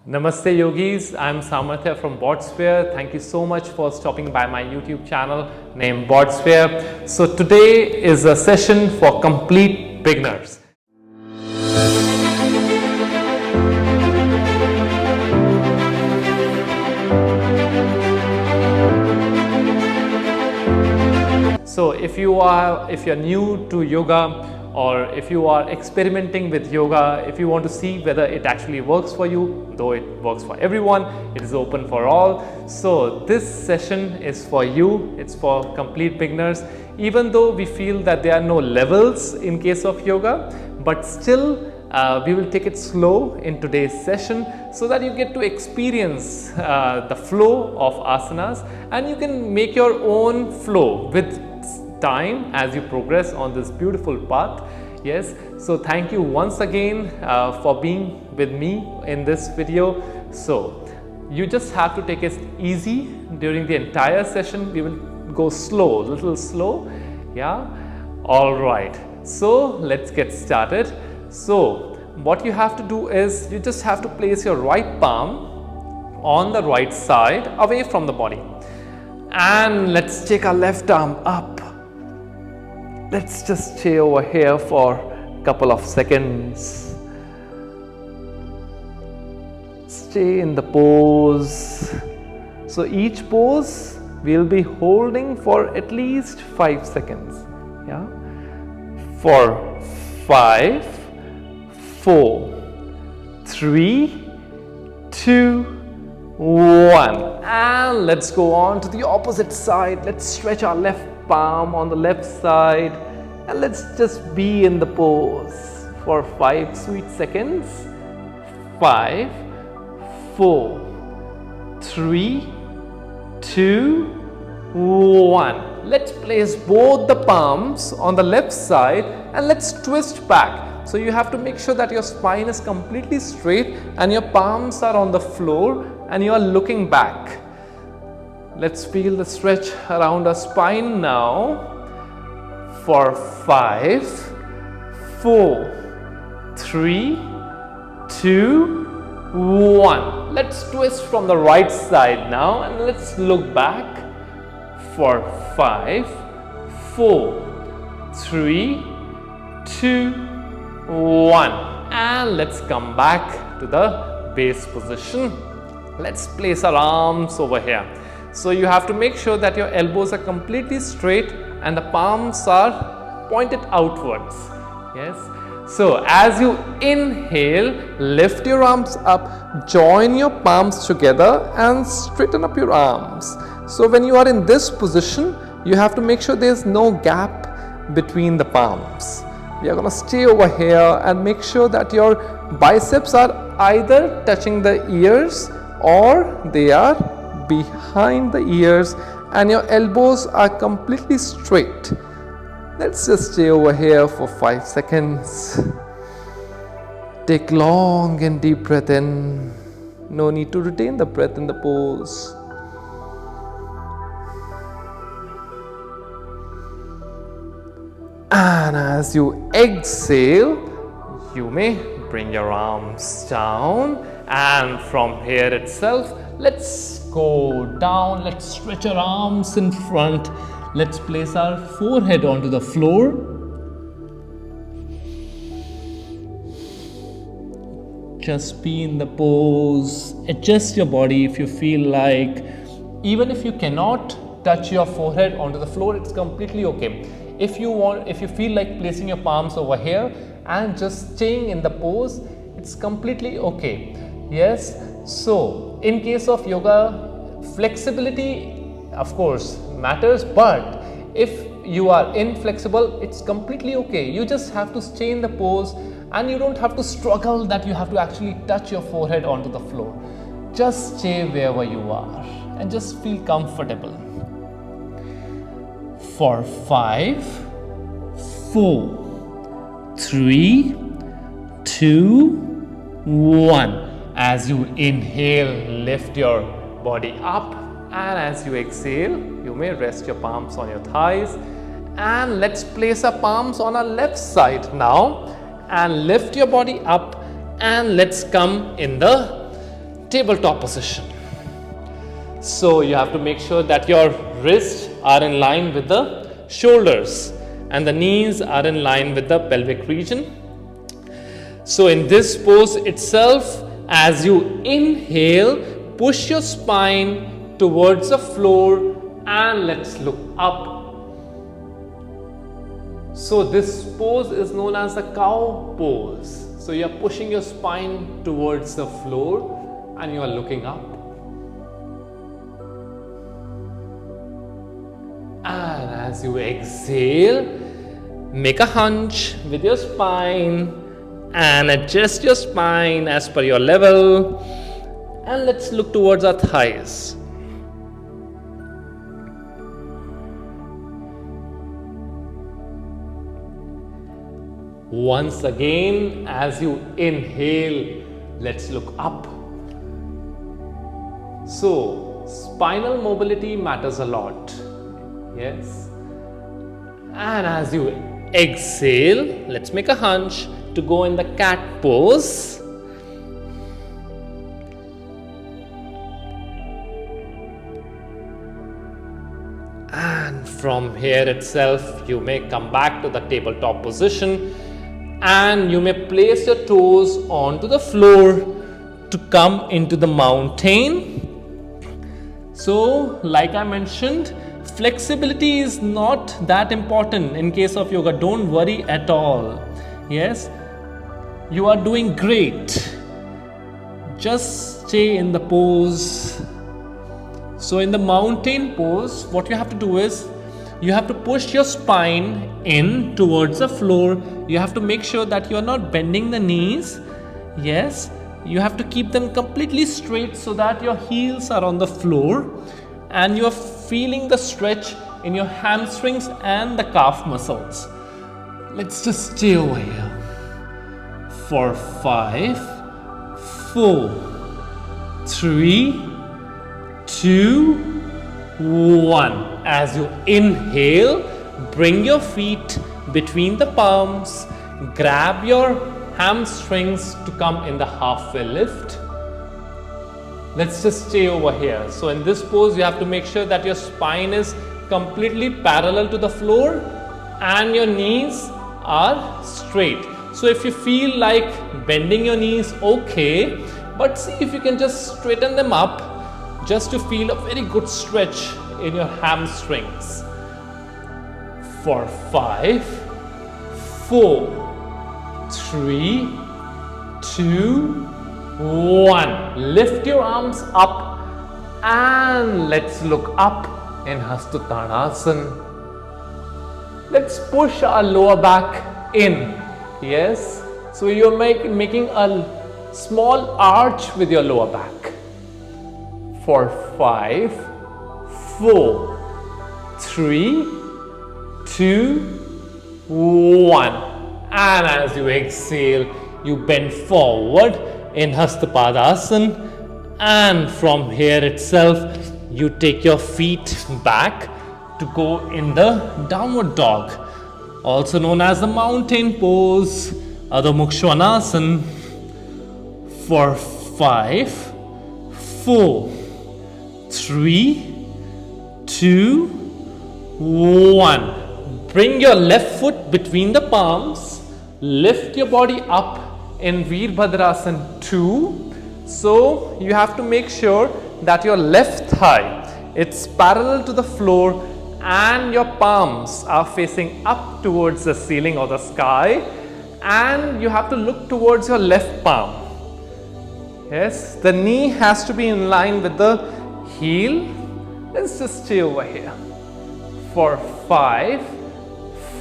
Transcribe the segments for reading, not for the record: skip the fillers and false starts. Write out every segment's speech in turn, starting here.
Namaste yogis, I'm Samarthya from Bodsphere. Thank you so much for stopping by my YouTube channel named Bodsphere. So today is a session for complete beginners. So if you're new to yoga, or if you are experimenting with yoga, if you want to see whether it actually works for you, though it works for everyone, it is open for all. So this session is for you, it's for complete beginners. Even though we feel that there are no levels in case of yoga, but still we will take it slow in today's session so that you get to experience the flow of asanas, and you can make your own flow with time as you progress on this beautiful path. Yes, so thank you once again for being with me in this video. So you just have to take it easy during the entire session. We will go slow, little slow. Yeah, all right, so let's get started. So what you have to do is you just have to place your right palm on the right side away from the body, and let's take our left arm up. Let's just stay over here for a couple of seconds. Stay in the pose. So each pose we'll be holding for at least 5 seconds. Yeah. For 5, 4, 3, 2, 1. And let's go on to the opposite side. Let's stretch our left palm on the left side, and let's just be in the pose for 5 sweet seconds. 5, 4, 3, 2, 1. Let's place both the palms on the left side and let's twist back. So you have to make sure that your spine is completely straight and your palms are on the floor and you are looking back. Let's feel the stretch around our spine now. For 5, 4, 3, 2, 1. Let's twist from the right side now and let's look back. For 5, 4, 3, 2, 1. And let's come back to the base position. Let's place our arms over here. So you have to make sure that your elbows are completely straight and the palms are pointed outwards. Yes. So as you inhale, lift your arms up, join your palms together and straighten up your arms. So when you are in this position, you have to make sure there is no gap between the palms. We are going to stay over here and make sure that your biceps are either touching the ears or they are behind the ears and your elbows are completely straight. Let's just stay over here for 5 seconds. Take long and deep breath in. No need to retain the breath in the pose. And as you exhale, you may bring your arms down, and from here itself, let's go down. Let's stretch our arms in front. Let's place our forehead onto the floor. Just be in the pose. Adjust your body if you feel like. Even if you cannot touch your forehead onto the floor, it's completely okay. If you feel like placing your palms over here and just staying in the pose, it's completely okay. Yes. So in case of yoga, flexibility of course matters, but if you are inflexible, it's completely okay. You just have to stay in the pose and you don't have to struggle that you have to actually touch your forehead onto the floor. Just stay wherever you are and just feel comfortable. For 5, 4, 3, 2, 1. As you inhale, lift your body up, and as you exhale, you may rest your palms on your thighs. And let's place our palms on our left side now and lift your body up, and let's come in the tabletop position. So you have to make sure that your wrists are in line with the shoulders and the knees are in line with the pelvic region. So in this pose itself, as you inhale, push your spine towards the floor and let's look up. So this pose is known as the cow pose. So you are pushing your spine towards the floor and you are looking up. And as you exhale, make a hunch with your spine and adjust your spine as per your level. And let's look towards our thighs. Once again, as you inhale, let's look up. So, spinal mobility matters a lot. Yes. And as you exhale, let's make a hunch to go in the cat pose. And from here itself, you may come back to the tabletop position and you may place your toes onto the floor to come into the mountain. So, like I mentioned, flexibility is not that important in case of yoga. Don't worry at all. Yes, you are doing great. Just stay in the pose. So in the mountain pose, what you have to do is you have to push your spine in towards the floor. You have to make sure that you are not bending the knees. Yes, you have to keep them completely straight so that your heels are on the floor and you are feeling the stretch in your hamstrings and the calf muscles. Let's just stay over here for 5, 4, 3, 2, 1. As you inhale, bring your feet between the palms, grab your hamstrings to come in the halfway lift. Let's just stay over here. So in this pose, you have to make sure that your spine is completely parallel to the floor and your knees are straight. So if you feel like bending your knees, okay, but see if you can just straighten them up just to feel a very good stretch in your hamstrings. For 5, 4, 3, 2, 1. Lift your arms up and let's look up in Dandasana. Let's push our lower back in. Yes, so you're making a small arch with your lower back. For 5, 4, 3, 2, 1. And as you exhale, you bend forward in Padasana, and from here itself, you take your feet back to go in the downward dog, also known as the mountain pose, Adho Mukha Svanasana. For 5, 4, 3, 2, 1. Bring your left foot between the palms, lift your body up in Vajrasana 2. So you have to make sure that your left thigh, it's parallel to the floor and your palms are facing up towards the ceiling or the sky, and you have to look towards your left palm. Yes, the knee has to be in line with the heel. Let's just stay over here. For 5,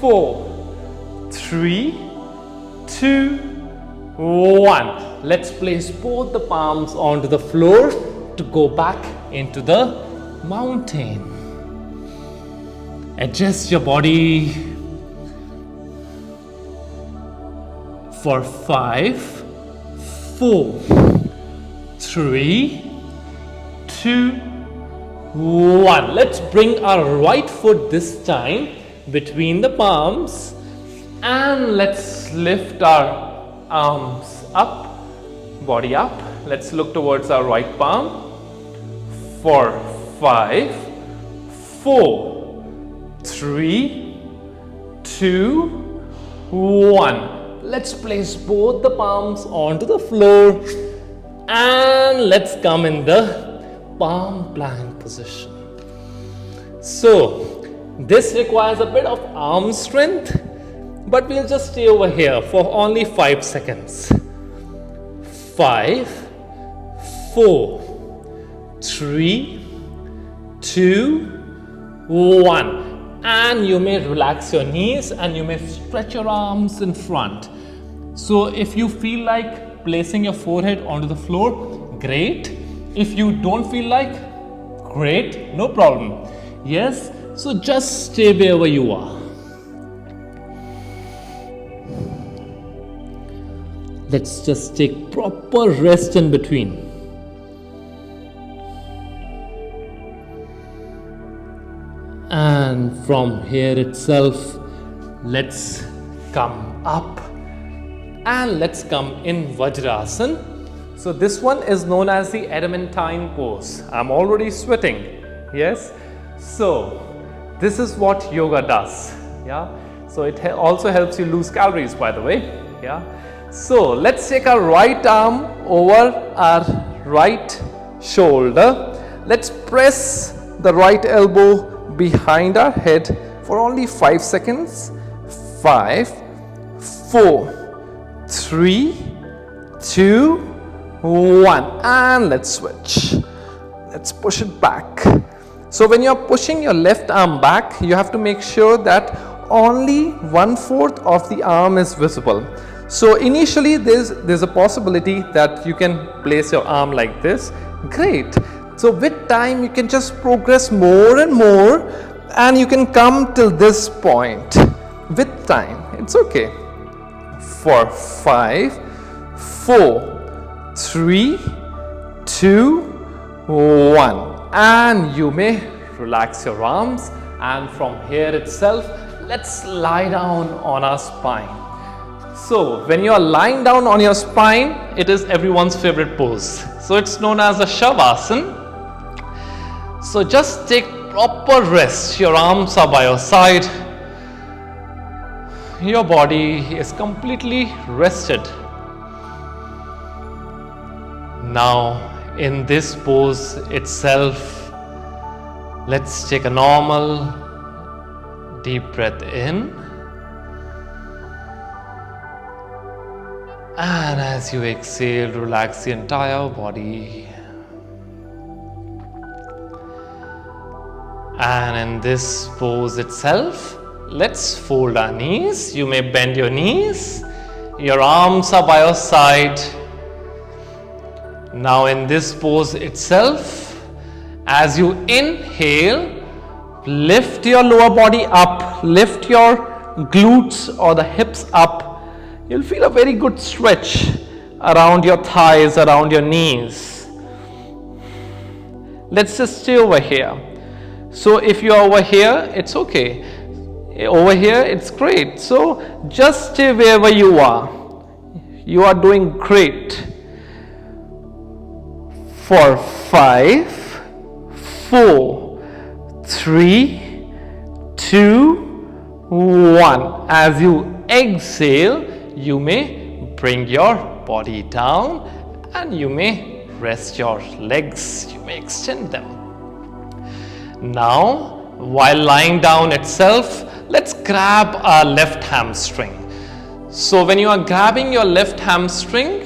4, 3, 2, 1. Let's place both the palms onto the floor to go back into the mountain. Adjust your body. For 5, 4, 3, 2, 1. Let's bring our right foot this time between the palms and let's lift our arms up, body up. let's look towards our right palm. For 5, 4, 3, 2, 1. Let's place both the palms onto the floor and let's come in the palm plank position. So this requires a bit of arm strength, but we'll just stay over here for only 5 seconds. 5, 4, 3, 2, 1. And you may relax your knees and you may stretch your arms in front. So if you feel like placing your forehead onto the floor, great. If you don't feel like, great, no problem. Yes, so just stay wherever you are. Let's just take proper rest in between. And from here itself, let's come up and let's come in Vajrasana. So this one is known as the adamantine pose. I'm already sweating. Yes. So this is what yoga does. Yeah. So it also helps you lose calories, by the way. Yeah. So let's take our right arm over our right shoulder. Let's press the right elbow behind our head for only 5 seconds. 5, 4, 3, 2, 1. And let's switch. Let's push it back. So when you're pushing your left arm back, you have to make sure that only 1/4 of the arm is visible. So initially there's a possibility that you can place your arm like this. Great. So with time you can just progress more and more and you can come till this point. With time, it's okay. For 5, 4, 3, 2, 1. And you may relax your arms, and from here itself, let's lie down on our spine. So when you are lying down on your spine, it is everyone's favorite pose. So it's known as a Shavasana. So just take proper rest. Your arms are by your side. Your body is completely rested. Now in this pose itself, let's take a normal deep breath in. And as you exhale, relax the entire body. And in this pose itself, let's fold our knees. You may bend your knees. Your arms are by your side. Now in this pose itself, as you inhale, lift your lower body up, lift your glutes or the hips up. You'll feel a very good stretch around your thighs, around your knees. Let's just stay over here. So if you are over here, it's okay. Over here, it's great. So just stay wherever you are. You are doing great. For 5, 4, 3, 2, 1. As you exhale, you may bring your body down and you may rest your legs. You may extend them. Now, while lying down itself, let's grab our left hamstring. So when you are grabbing your left hamstring,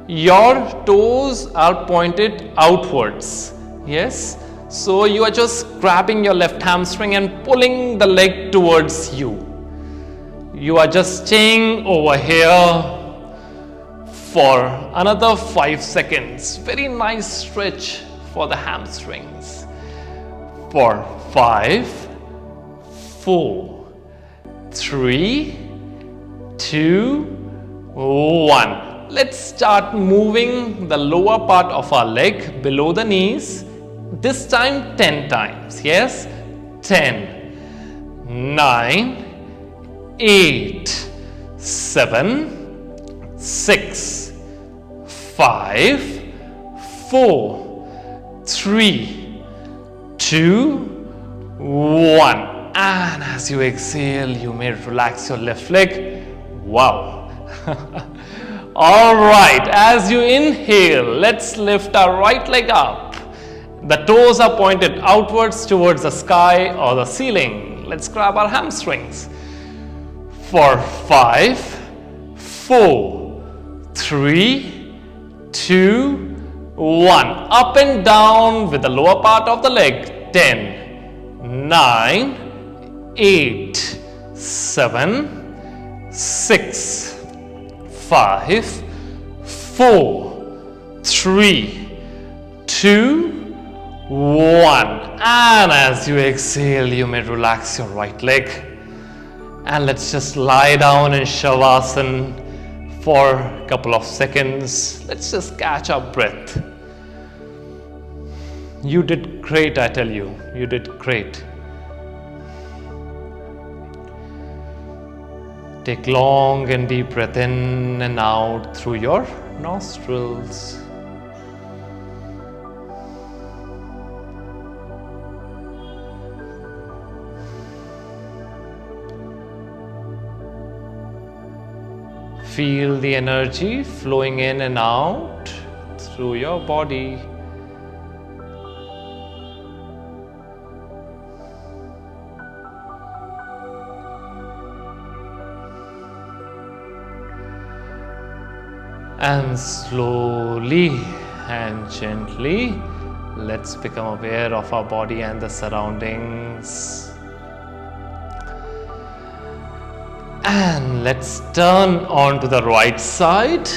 your toes are pointed outwards. Yes. So you are just grabbing your left hamstring and pulling the leg towards you. You are just staying over here for another 5 seconds. Very nice stretch for the hamstrings. For 5, 4, 3, 2, 1. Let's start moving the lower part of our leg below the knees. This time 10 times. Yes? 10, 9, 8, 7, 6, 5, 4, 3, 2, 1. And as you exhale, you may relax your left leg. Wow. All right, as you inhale, let's lift our right leg up. The toes are pointed outwards towards the sky or the ceiling. Let's grab our hamstrings. For 5, 4, 3, 2, 1. Up and down with the lower part of the leg. 10, 9, 8, 7, 6, 5, 4, 3, 2, 1. And as you exhale, you may relax your right leg. And let's just lie down in Shavasana for a couple of seconds. Let's just catch our breath. You did great, I tell you. You did great. Take long and deep breath in and out through your nostrils. Feel the energy flowing in and out through your body. And slowly and gently, let's become aware of our body and the surroundings. And let's turn on to the right side.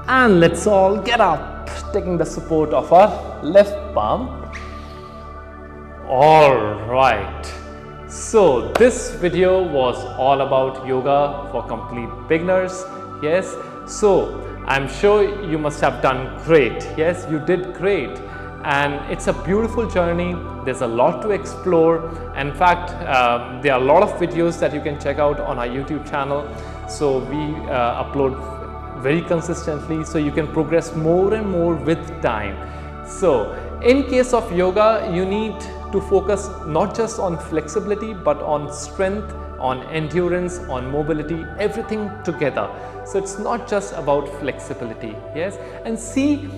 And let's all get up, taking the support of our left palm. All right. So this video was all about yoga for complete beginners. Yes. So I'm sure you must have done great. Yes, you did great. And it's a beautiful journey. There's a lot to explore. In fact, there are a lot of videos that you can check out on our YouTube channel. So we upload very consistently, so you can progress more and more with time. So in case of yoga, you need to focus not just on flexibility, but on strength, on endurance, on mobility, everything together. So it's not just about flexibility, yes? And see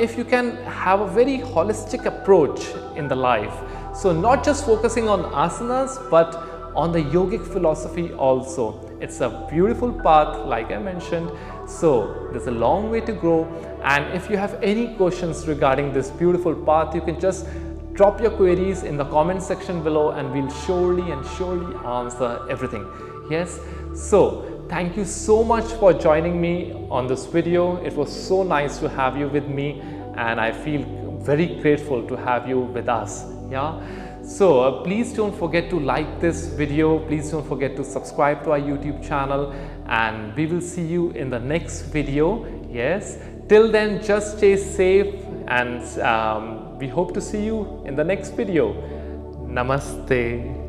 if you can have a very holistic approach in the life. So not just focusing on asanas, but on the yogic philosophy also. It's a beautiful path, like I mentioned. So there's a long way to go. And if you have any questions regarding this beautiful path, you can just drop your queries in the comment section below, and we'll surely answer everything. Yes. So thank you so much for joining me on this video. It was so nice to have you with me, and I feel very grateful to have you with us. Yeah. So please don't forget to like this video. Please don't forget to subscribe to our YouTube channel, and we will see you in the next video. Yes. Till then, just stay safe, and we hope to see you in the next video. Namaste.